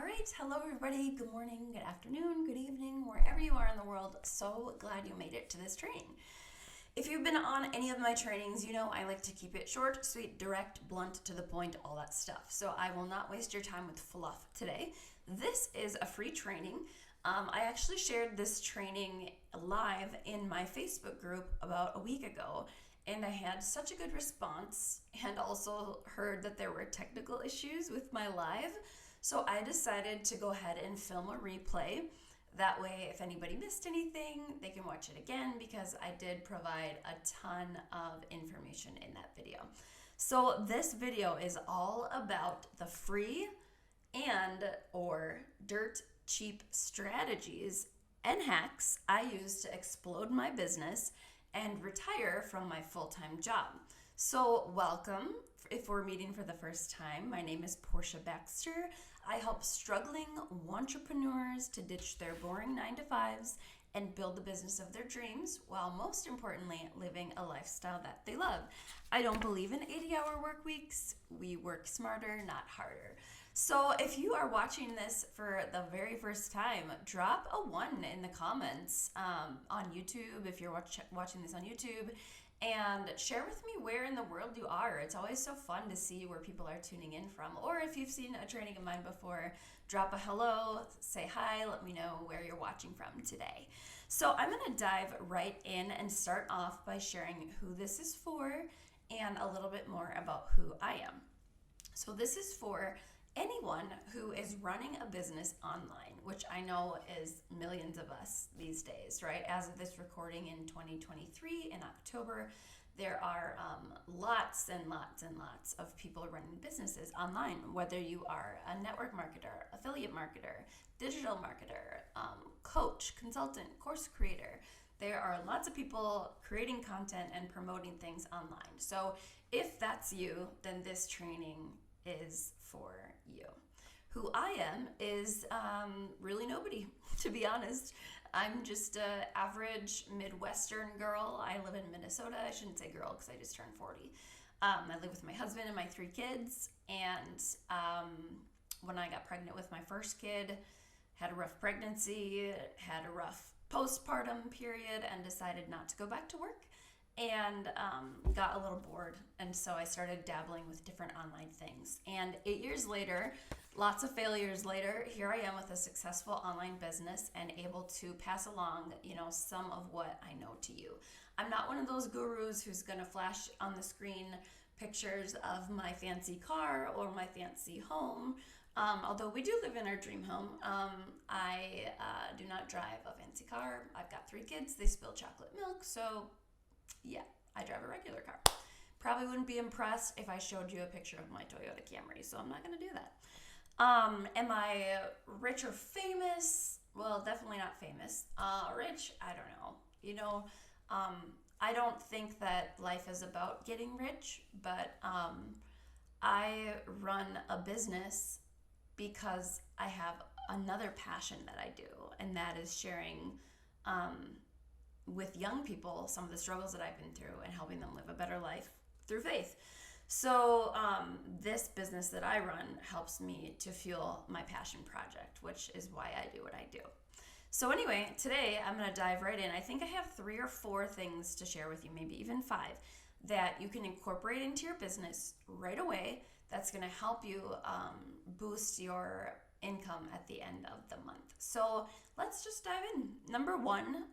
All right, hello everybody. Good morning, good afternoon, good evening, wherever you are in the world. So glad you made it to this training. If you've been on any of my trainings, you know I like to keep it short, sweet, direct, blunt, to the point, all that stuff. So I will not waste your time with fluff today. This is a free training. I actually shared this training live in my Facebook group about a week ago, and I had such a good response and also heard that there were technical issues with my live. So I decided to go ahead and film a replay. That way, if anybody missed anything, they can watch it again because I did provide a ton of information in that video. So this video is all about the free and or dirt cheap strategies and hacks I use to explode my business and retire from my full-time job. So welcome. If we're meeting for the first time, my name is Portia Baxter. I help struggling entrepreneurs to ditch their boring 9-to-5s and build the business of their dreams while most importantly living a lifestyle that they love. I don't believe in 80-hour work weeks. We work smarter, not harder. So if you are watching this for the very first time, drop a 1 in the comments on YouTube if you're watching this on YouTube, and share with me where in the world you are. It's always so fun to see where people are tuning in from. Or if you've seen a training of mine before, drop a hello, say hi, let me know where you're watching from today. So I'm going to dive right in and start off by sharing who this is for and a little bit more about who I am. So this is for anyone who is running a business online, which I know is millions of us these days, right? As of this recording in 2023 in October, there are lots and lots and lots of people running businesses online, whether you are a network marketer, affiliate marketer, digital marketer, coach, consultant, course creator. There are lots of people creating content and promoting things online. So if that's you, then this training is for you. Who I am is really nobody, to be honest. I'm just an average Midwestern girl. I live in Minnesota. I shouldn't say girl because I just turned 40. I live with my husband and my 3 kids. And when I got pregnant with my first kid, had a rough pregnancy, had a rough postpartum period, and decided not to go back to work. And got a little bored, and so I started dabbling with different online things. And 8 years later, lots of failures later, here I am with a successful online business and able to pass along, some of what I know to you. I'm not one of those gurus who's going to flash on the screen pictures of my fancy car or my fancy home. Although we do live in our dream home, I do not drive a fancy car. I've got 3 kids. They spill chocolate milk, so yeah, I drive a regular car. Probably wouldn't be impressed if I showed you a picture of my Toyota Camry, so I'm not going to do that. Am I rich or famous? Well, definitely not famous. Rich? I don't know. I don't think that life is about getting rich, but I run a business because I have another passion that I do, and that is sharing with young people some of the struggles that I've been through and helping them live a better life through faith. So this business that I run helps me to fuel my passion project, which is why I do what I do. So anyway, today I'm going to dive right in. I think I have 3 or 4 things to share with you, maybe even 5, that you can incorporate into your business right away that's going to help you boost your income at the end of the month. So let's just dive in. Number 1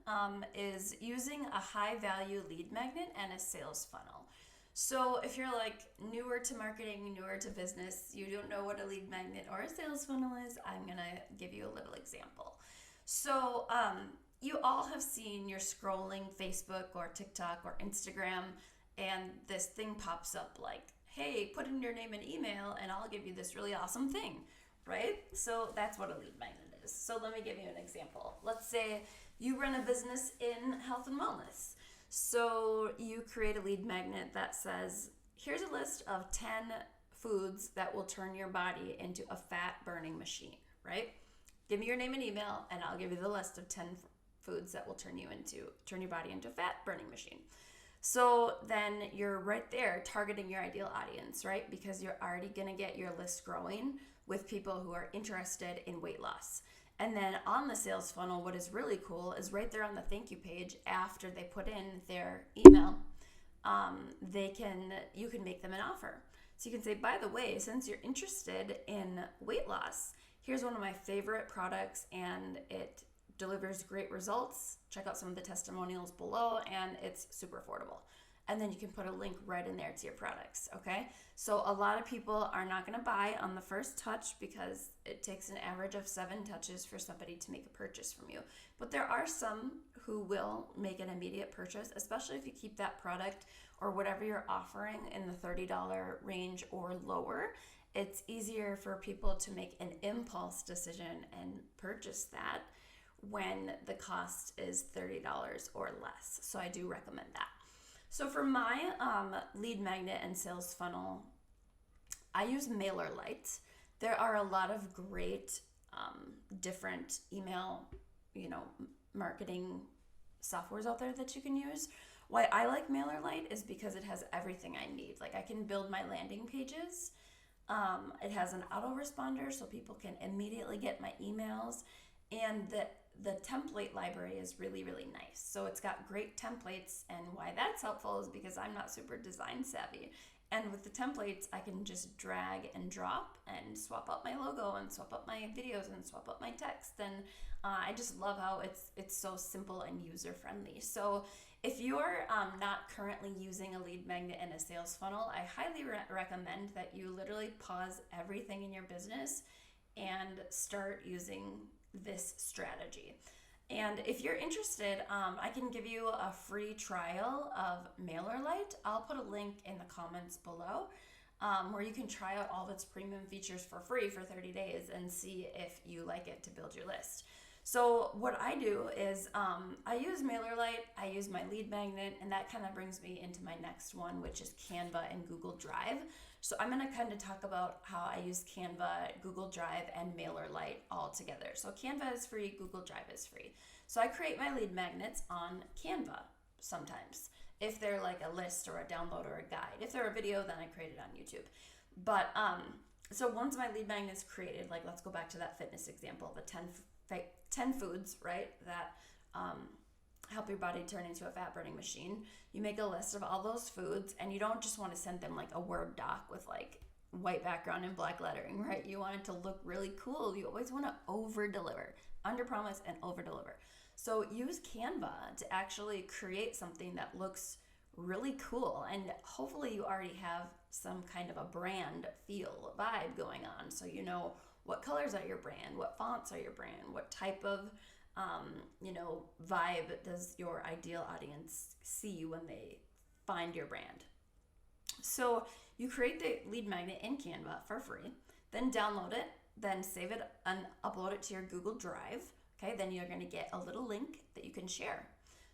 is using a high value lead magnet and a sales funnel. So if you're like newer to marketing, newer to business, you don't know what a lead magnet or a sales funnel is, I'm going to give you a little example. So you all have seen, you're scrolling Facebook or TikTok or Instagram, and this thing pops up like, hey, put in your name and email and I'll give you this really awesome thing, right? So that's what a lead magnet is. So let me give you an example. Let's say you run a business in health and wellness. So you create a lead magnet that says, here's a list of 10 foods that will turn your body into a fat burning machine, right? Give me your name and email and I'll give you the list of 10 foods that will turn your body into a fat burning machine. So then you're right there targeting your ideal audience, right? Because you're already going to get your list growing with people who are interested in weight loss. And then on the sales funnel, what is really cool is right there on the thank you page, after they put in their email, you can make them an offer. So you can say, by the way, since you're interested in weight loss, here's one of my favorite products and it delivers great results. Check out some of the testimonials below and it's super affordable. And then you can put a link right in there to your products, okay? So a lot of people are not gonna buy on the first touch because it takes an average of 7 touches for somebody to make a purchase from you. But there are some who will make an immediate purchase, especially if you keep that product or whatever you're offering in the $30 range or lower. It's easier for people to make an impulse decision and purchase that when the cost is $30 or less. So I do recommend that. So for my lead magnet and sales funnel, I use MailerLite. There are a lot of great different email, marketing softwares out there that you can use. Why I like MailerLite is because it has everything I need. Like I can build my landing pages. It has an autoresponder so people can immediately get my emails, and the template library is really, really nice. So it's got great templates, and why that's helpful is because I'm not super design savvy. And with the templates, I can just drag and drop and swap out my logo and swap out my videos and swap out my text. And I just love how it's so simple and user friendly. So if you're not currently using a lead magnet and a sales funnel, I highly recommend that you literally pause everything in your business and start using this strategy. And if you're interested, I can give you a free trial of MailerLite. I'll put a link in the comments below where you can try out all of its premium features for free for 30 days and see if you like it to build your list. So what I do is I use MailerLite, I use my lead magnet, and that kind of brings me into my next one, which is Canva and Google Drive. So I'm going to kind of talk about how I use Canva, Google Drive, and MailerLite all together. So Canva is free, Google Drive is free. So I create my lead magnets on Canva sometimes, if they're like a list or a download or a guide. If they're a video, then I create it on YouTube. But so once my lead magnet is created, like let's go back to that fitness example, the 10 foods, right, that help your body turn into a fat burning machine. You make a list of all those foods, and you don't just want to send them like a Word doc with like white background and black lettering, right? You want it to look really cool. You always want to over deliver, under promise and over deliver. So use Canva to actually create something that looks really cool, and hopefully you already have some kind of a brand feel, vibe going on, so you know what colors are your brand, what fonts are your brand, what type of vibe does your ideal audience see when they find your brand. So you create the lead magnet in Canva for free, then download it, then save it and upload it to your Google Drive. Okay, then you're going to get a little link that you can share.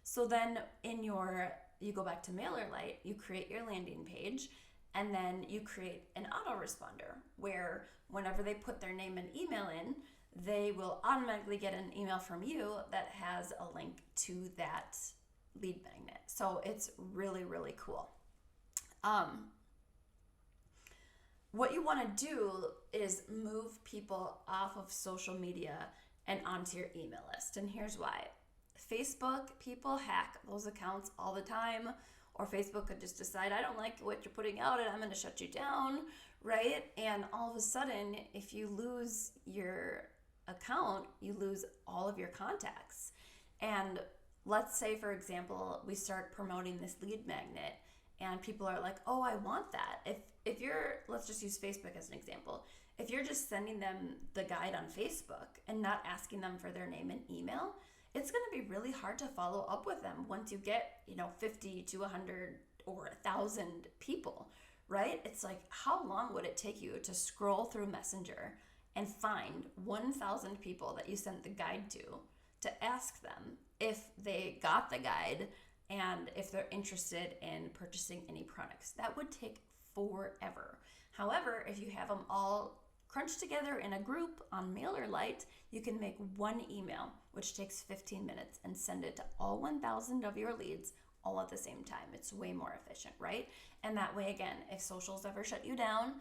So then you go back to MailerLite, you create your landing page, and then you create an autoresponder where whenever they put their name and email in, they will automatically get an email from you that has a link to that lead magnet. So it's really, really cool. What you want to do is move people off of social media and onto your email list. And here's why. Facebook, people hack those accounts all the time, or Facebook could just decide, I don't like what you're putting out and I'm going to shut you down, right? And all of a sudden, if you lose your account, you lose all of your contacts. And let's say, for example, we start promoting this lead magnet and people are like, oh, I want that. If you're, let's just use Facebook as an example. If you're just sending them the guide on Facebook and not asking them for their name and email, it's going to be really hard to follow up with them once you get, 50 to 100 or 1,000 people, right? It's like, how long would it take you to scroll through Messenger and find 1,000 people that you sent the guide to ask them if they got the guide and if they're interested in purchasing any products? That would take forever. However, if you have them all crunched together in a group on MailerLite, you can make one email, which takes 15 minutes, and send it to all 1,000 of your leads all at the same time. It's way more efficient, right? And that way, again, if socials ever shut you down,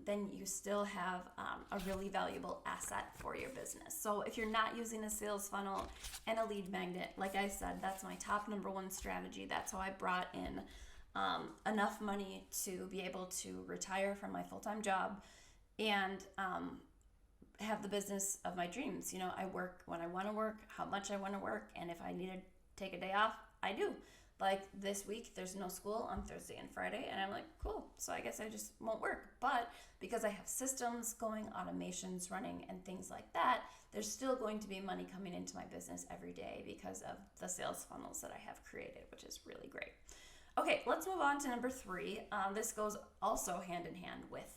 then you still have a really valuable asset for your business. So if you're not using a sales funnel and a lead magnet, like I said, that's my top number one strategy. That's how I brought in enough money to be able to retire from my full-time job and have the business of my dreams. You know, I work when I want to work, how much I want to work, and if I need to take a day off, I do. Like this week, there's no school on Thursday and Friday, and I'm like, cool. So I guess I just won't work. But because I have systems going, automations running, and things like that, there's still going to be money coming into my business every day because of the sales funnels that I have created, which is really great. Okay, let's move on to number 3. This goes also hand in hand with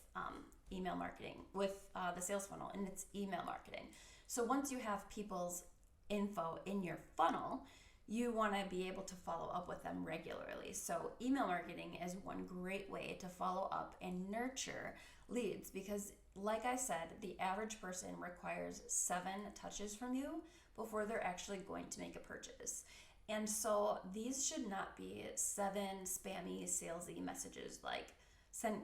email marketing, with the sales funnel, and it's email marketing. So once you have people's info in your funnel, you want to be able to follow up with them regularly. So email marketing is one great way to follow up and nurture leads because, like I said, the average person requires 7 touches from you before they're actually going to make a purchase. And so these should not be 7 spammy, salesy messages like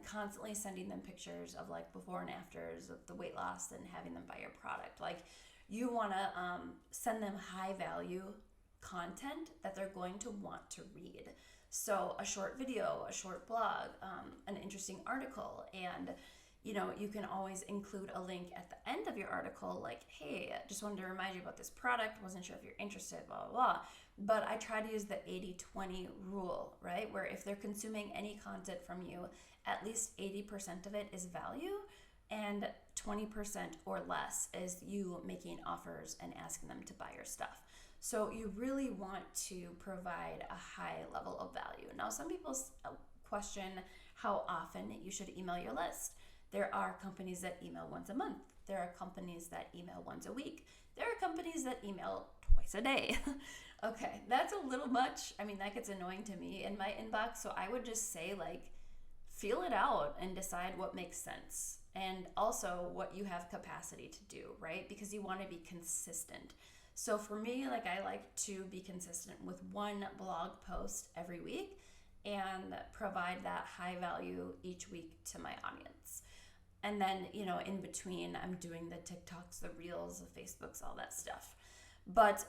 constantly sending them pictures of like before and afters of the weight loss and having them buy your product. Like you want to send them high value content that they're going to want to read. So a short video, a short blog, an interesting article, and you know, you can always include a link at the end of your article like, hey, I just wanted to remind you about this product, wasn't sure if you're interested, blah, blah, blah. But I try to use the 80-20 rule, right? Where if they're consuming any content from you, at least 80% of it is value and 20% or less is you making offers and asking them to buy your stuff. So you really want to provide a high level of value. Now, some people question how often you should email your list. There are companies that email once a month. There are companies that email once a week. There are companies that email twice a day. Okay, that's a little much. I mean, that gets annoying to me in my inbox. So I would just say, like, feel it out and decide what makes sense. And also what you have capacity to do, right? Because you want to be consistent. So for me, like, I like to be consistent with one blog post every week and provide that high value each week to my audience. And then, you know, in between, I'm doing the TikToks, the Reels, the Facebooks, all that stuff. But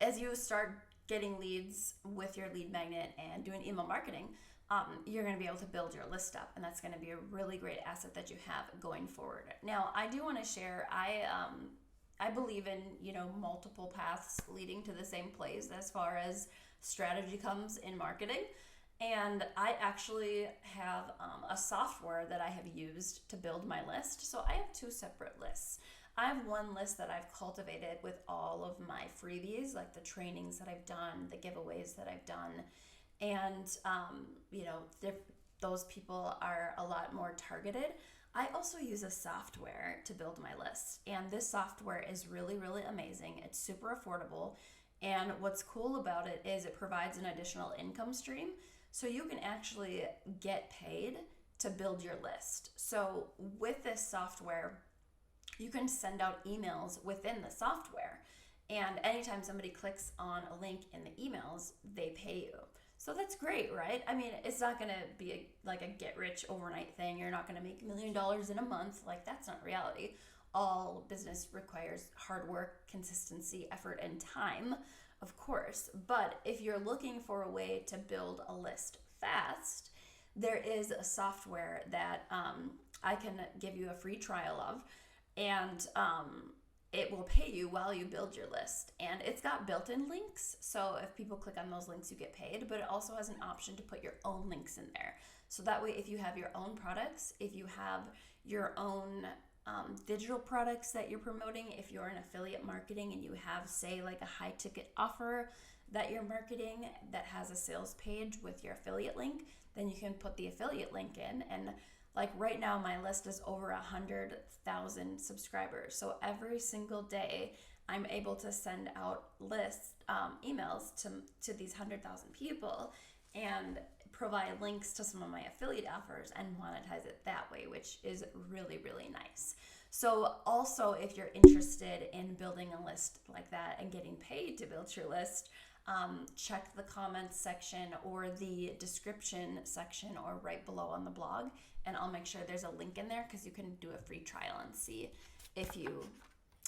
as you start getting leads with your lead magnet and doing email marketing, you're going to be able to build your list up, and that's going to be a really great asset that you have going forward. Now, I do want to share, I believe in, you know, multiple paths leading to the same place as far as strategy comes in marketing. And I actually have a software that I have used to build my list. So I have 2 separate lists. I have one list that I've cultivated with all of my freebies, like the trainings that I've done, the giveaways that I've done. And, you know, those people are a lot more targeted. I also use a software to build my list. And this software is really, really amazing. It's super affordable. And what's cool about it is it provides an additional income stream. So you can actually get paid to build your list. So with this software, you can send out emails within the software. And anytime somebody clicks on a link in the emails, they pay you. So that's great, right? I mean, it's not going to be like a get rich overnight thing. You're not going to make $1 million in a month. Like, that's not reality. All business requires hard work, consistency, effort, and time, of course. But if you're looking for a way to build a list fast, there is a software that I can give you a free trial of, and it will pay you while you build your list. And it's got built-in links, so if people click on those links, you get paid, but it also has an option to put your own links in there. So that way, if you have your own products, if you have your own digital products that you're promoting, if you're in affiliate marketing and you have, say, like a high ticket offer that you're marketing that has a sales page with your affiliate link, then you can put the affiliate link in. And like right now, my list is over 100,000 subscribers. So every single day, I'm able to send out emails to these 100,000 people and provide links to some of my affiliate offers and monetize it that way, which is really, really nice. So also, if you're interested in building a list like that and getting paid to build your list, check the comments section or the description section or right below on the blog, and I'll make sure there's a link in there because you can do a free trial and see if you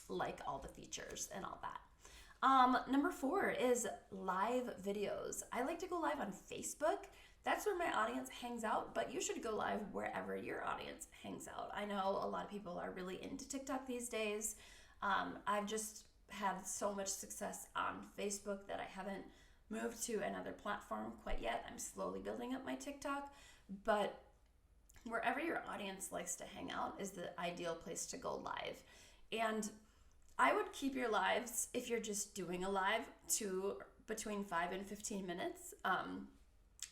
like all the features and all that. Number 4 is live videos. I like to go live on Facebook. That's where my audience hangs out, but you should go live wherever your audience hangs out. I know a lot of people are really into TikTok these days. I've just had so much success on Facebook that I haven't moved to another platform quite yet. I'm slowly building up my TikTok, but wherever your audience likes to hang out is the ideal place to go live. And I would keep your lives, if you're just doing a live, to between 5 and 15 minutes.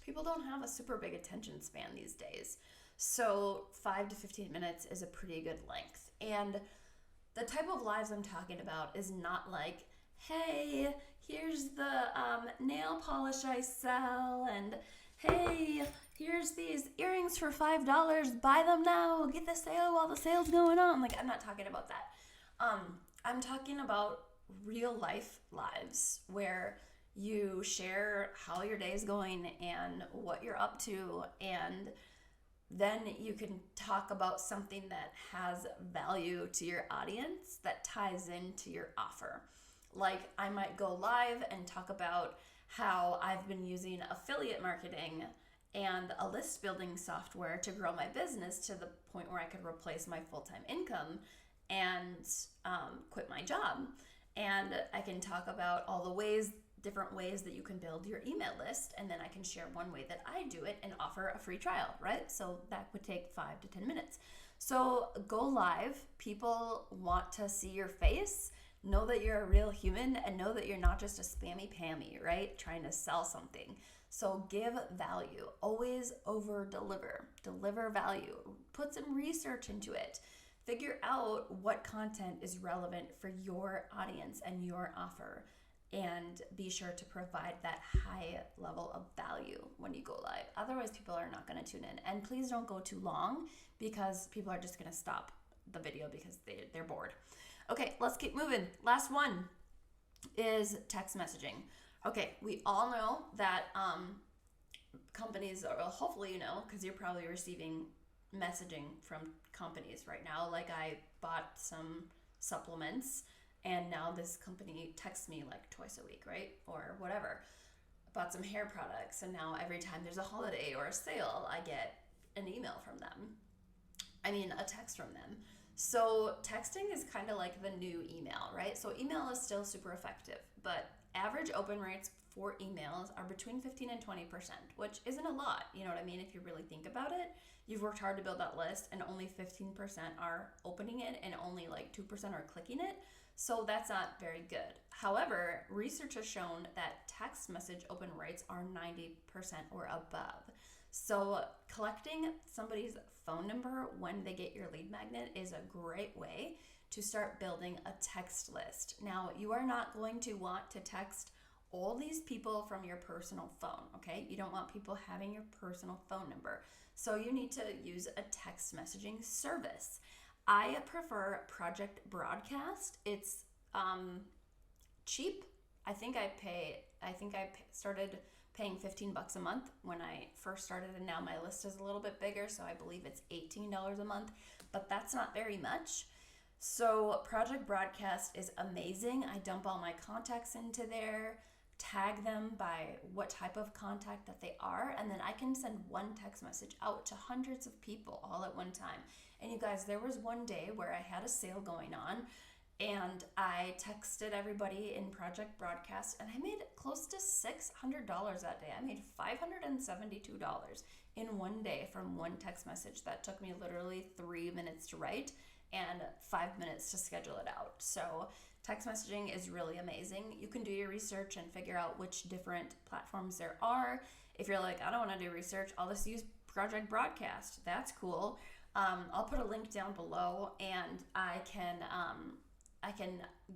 People don't have a super big attention span these days. So 5 to 15 minutes is a pretty good length. And the type of lives I'm talking about is not like, hey, here's the nail polish I sell, and hey, here's these earrings for $5, buy them now, get the sale while the sale's going on. Like, I'm not talking about that. I'm talking about real life lives where you share how your day is going and what you're up to, and then you can talk about something that has value to your audience that ties into your offer. Like, I might go live and talk about how I've been using affiliate marketing and a list building software to grow my business to the point where I could replace my full-time income and quit my job. And I can talk about all the different ways that you can build your email list, and then I can share one way that I do it and offer a free trial, right? So that would take 5 to 10 minutes. So go live. People want to see your face, know that you're a real human, and know that you're not just a spammy pammy, right? Trying to sell something. So give value. Always over deliver. Deliver value. Put some research into it. Figure out what content is relevant for your audience and your offer, and be sure to provide that high level of value when you go live. Otherwise, people are not going to tune in. And please don't go too long, because people are just going to stop the video because they're bored. Okay, let's keep moving. Last one is text messaging. Okay, we all know that companies, or hopefully you know, because you're probably receiving messaging from companies right now. Like, I bought some supplements, and now this company texts me like twice a week, right? Or whatever. I bought some hair products, and now every time there's a holiday or a sale, I get an email from them. A text from them. So texting is kind of like the new email, right? So email is still super effective, but average open rates for emails are between 15 and 20%, which isn't a lot. You know what I mean? If you really think about it, you've worked hard to build that list, and only 15% are opening it, and only like 2% are clicking it. So that's not very good. However, research has shown that text message open rates are 90% or above. So collecting somebody's phone number when they get your lead magnet is a great way to start building a text list. Now, you are not going to want to text all these people from your personal phone, okay? You don't want people having your personal phone number. So you need to use a text messaging service. I prefer Project Broadcast. It's cheap. I think I started paying $15 a month when I first started, and now my list is a little bit bigger, so I believe it's $18 a month, but that's not very much. So Project Broadcast is amazing. I dump all my contacts into there, tag them by what type of contact that they are, and then I can send one text message out to hundreds of people all at one time. And you guys, there was one day where I had a sale going on, and I texted everybody in Project Broadcast, and I made close to $600 that day. I made $572 in one day from one text message that took me literally 3 minutes to write and 5 minutes to schedule it out. So text messaging is really amazing. You can do your research and figure out which different platforms there are. If you're like, I don't want to do research, I'll just use Project Broadcast. That's cool. I'll put a link down below, and I can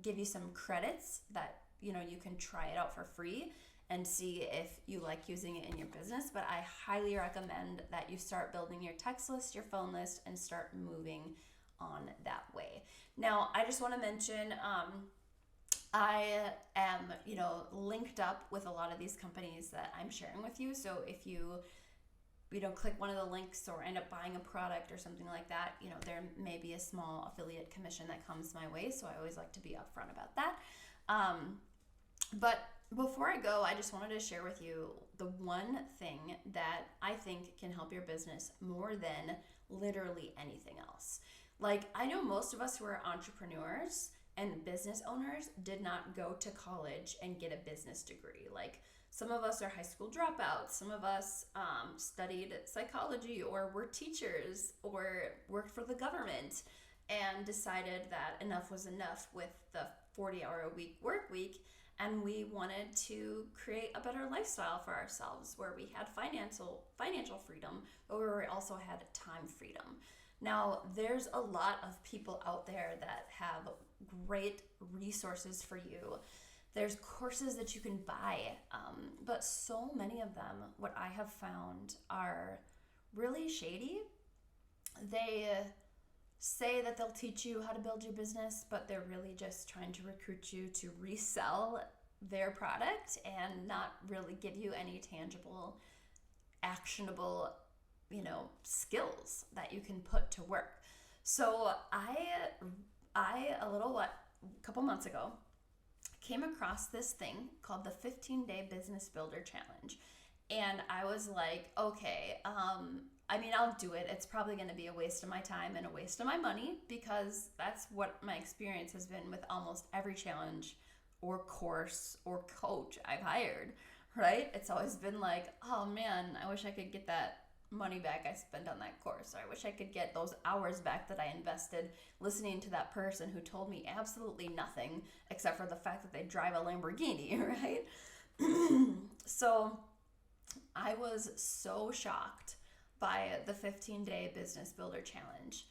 give you some credits that you can try it out for free and see if you like using it in your business. But I highly recommend that you start building your text list, your phone list, and start moving on that way. Now, I just want to mention I am, linked up with a lot of these companies that I'm sharing with you. So if you click one of the links or end up buying a product or something like that, there may be a small affiliate commission that comes my way. So I always like to be upfront about that. But before I go, I just wanted to share with you the one thing that I think can help your business more than literally anything else. Like, I know most of us who are entrepreneurs and business owners did not go to college and get a business degree. Like, some of us are high school dropouts. Some of us studied psychology or were teachers or worked for the government and decided that enough was enough with the 40-hour-a-week work week, and we wanted to create a better lifestyle for ourselves where we had financial freedom, but where we also had time freedom. Now, there's a lot of people out there that have great resources for you. There's courses that you can buy, but so many of them, what I have found, are really shady. They say that they'll teach you how to build your business, but they're really just trying to recruit you to resell their product and not really give you any tangible, actionable, skills that you can put to work. So a couple months ago, came across this thing called the 15-Day Business Builder Challenge. And I was like, okay, I'll do it. It's probably going to be a waste of my time and a waste of my money, because that's what my experience has been with almost every challenge or course or coach I've hired, right? It's always been like, oh man, I wish I could get that money back I spent on that course. Or I wish I could get those hours back that I invested listening to that person who told me absolutely nothing except for the fact that they drive a Lamborghini, right? So I was so shocked by the 15-Day Business Builder Challenge.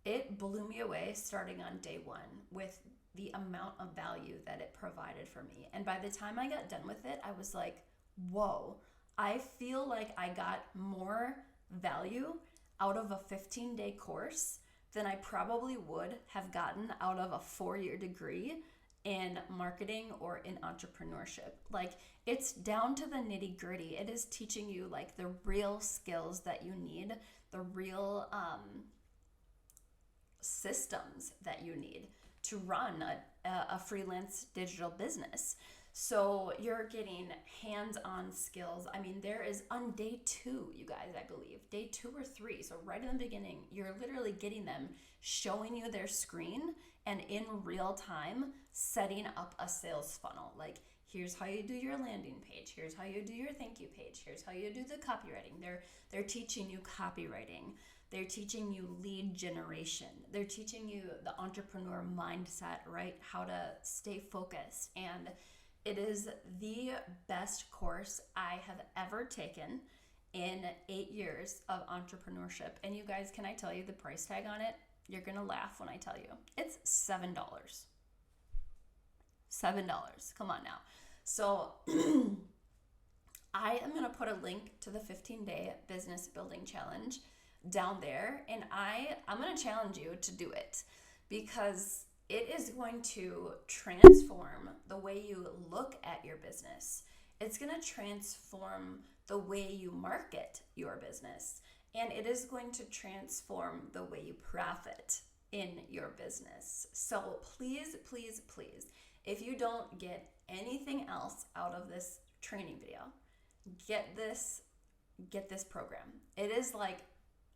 It blew me away starting on day one with the amount of value that it provided for me. And by the time I got done with it, I was like, whoa, I feel like I got more value out of a 15-day course than I probably would have gotten out of a 4-year degree in marketing or in entrepreneurship. Like, it's down to the nitty gritty. It is teaching you like the real skills that you need, the real systems that you need to run a freelance digital business. So you're getting hands-on skills. There is on day 2, you guys, I believe, day 2 or 3. So right in the beginning, you're literally getting them, showing you their screen, and in real time, setting up a sales funnel. Like, here's how you do your landing page. Here's how you do your thank you page. Here's how you do the copywriting. They're teaching you copywriting. They're teaching you lead generation. They're teaching you the entrepreneur mindset, right? How to stay focused. And it is the best course I have ever taken in 8 years of entrepreneurship. And you guys, can I tell you the price tag on it? You're going to laugh when I tell you. It's $7. $7. Come on now. So I am going to put a link to the 15-Day Business Building Challenge down there. And I'm going to challenge you to do it, because it is going to transform the way you look at your business. It's going to transform the way you market your business. And it is going to transform the way you profit in your business. So please, please, please, if you don't get anything else out of this training video, get this program. It is like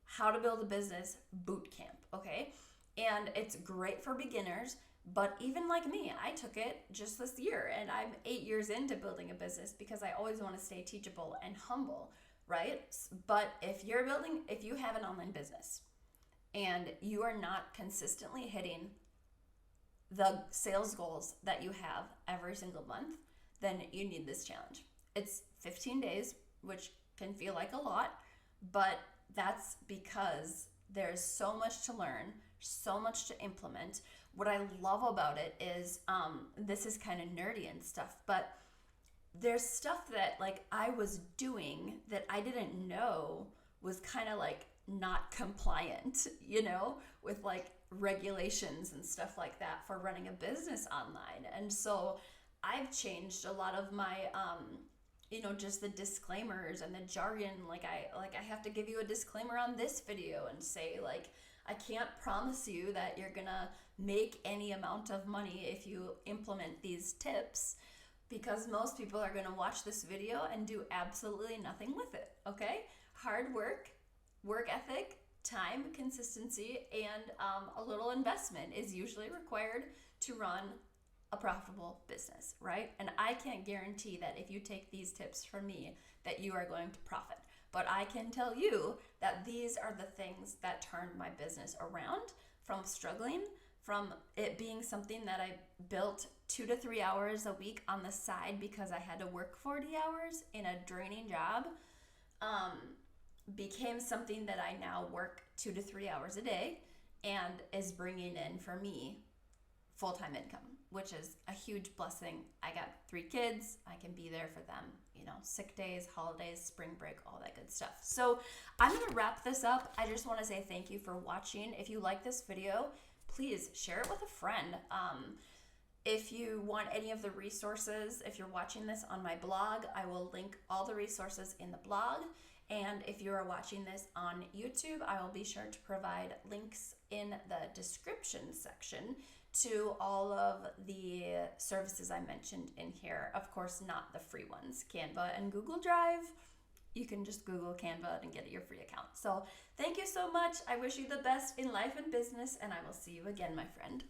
how to build a business boot camp, okay? And it's great for beginners, but even like me, I took it just this year, and I'm 8 years into building a business because I always want to stay teachable and humble, right? But if you have an online business and you are not consistently hitting the sales goals that you have every single month, then you need this challenge. It's 15 days, which can feel like a lot, but that's because there's so much to learn, so much to implement. What I love about it is, this is kind of nerdy and stuff, but there's stuff that like I was doing that I didn't know was kind of like not compliant, with like regulations and stuff like that for running a business online. And so I've changed a lot of my just the disclaimers and the jargon. Like I have to give you a disclaimer on this video and say, like, I can't promise you that you're gonna make any amount of money if you implement these tips, because most people are gonna watch this video and do absolutely nothing with it, okay? Hard work, work ethic, time, consistency, and a little investment is usually required to run a profitable business, right? And I can't guarantee that if you take these tips from me that you are going to profit. But I can tell you that these are the things that turned my business around from struggling, from it being something that I built 2 to 3 hours a week on the side because I had to work 40 hours in a draining job, became something that I now work 2 to 3 hours a day and is bringing in for me full-time income, which is a huge blessing. I got 3 kids. I can be there for them, sick days, holidays, spring break, all that good stuff. So I'm going to wrap this up. I just want to say thank you for watching. If you like this video, please share it with a friend. If you want any of the resources, if you're watching this on my blog, I will link all the resources in the blog. And if you are watching this on YouTube, I will be sure to provide links in the description section to all of the services I mentioned in here. Of course, not the free ones, Canva and Google Drive. You can just Google Canva and get your free account. So thank you so much. I wish you the best in life and business, and I will see you again, my friend.